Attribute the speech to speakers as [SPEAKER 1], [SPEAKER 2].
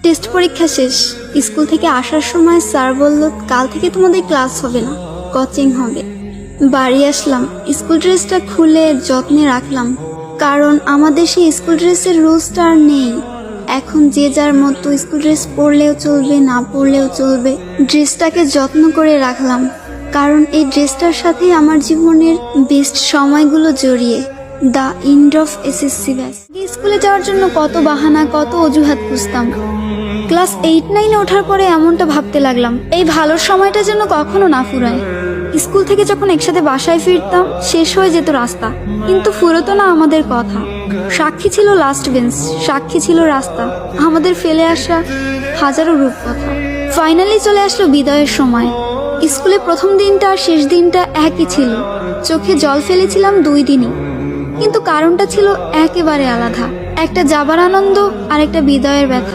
[SPEAKER 1] Test পরীক্ষা শেষ। School থেকে আসার সময় স্যার বলল, কাল থেকে তোমাদের ক্লাস হবে না, কোচিং হবে। বাড়ি আসলাম, স্কুল ড্রেসটা খুলে যত্নে রাখলাম, কারণ আমাদের সেই স্কুল ড্রেসের রুলসটা আর নেই। এখন যে যার মতো স্কুল ড্রেস পরলেও চলবে, না পরলেও চলবে। ড্রেসটাকে যত্ন করে রাখলাম, কারণ এই ড্রেসটার সাথে আমার জীবনের বেস্ট সময়গুলো জড়িয়ে। The end of SSC batch. স্কুলে যাওয়ার জন্য কত বাহানা, কত অজুহাত খুঁজতাম। ক্লাস 8-9 ওঠার পরে এমনটা ভাবতে লাগলাম, এই ভালো সময়টা যেন কখনো না ফুরায়। স্কুল থেকে যখন একসাথে বাসায় ফিরতাম, শেষ হয়ে যেত রাস্তা, কিন্তু ফুরতো না আমাদের কথা। সাক্ষী ছিল লাস্ট বেঞ্চ, সাক্ষী ছিল রাস্তা, আমাদের ফেলে আসা হাজারো রূপকথা। ফাইনালি চলে আসলো বিদায়ের সময়। স্কুলে প্রথম দিনটা আর শেষ দিনটা একই ছিল। চোখে জল ফেলেছিলাম 2 দিনই, কিন্তু কারণটা ছিল একেবারে আলাদা। একটা যাবার আনন্দ আর একটা বিদায়ের ব্যথা।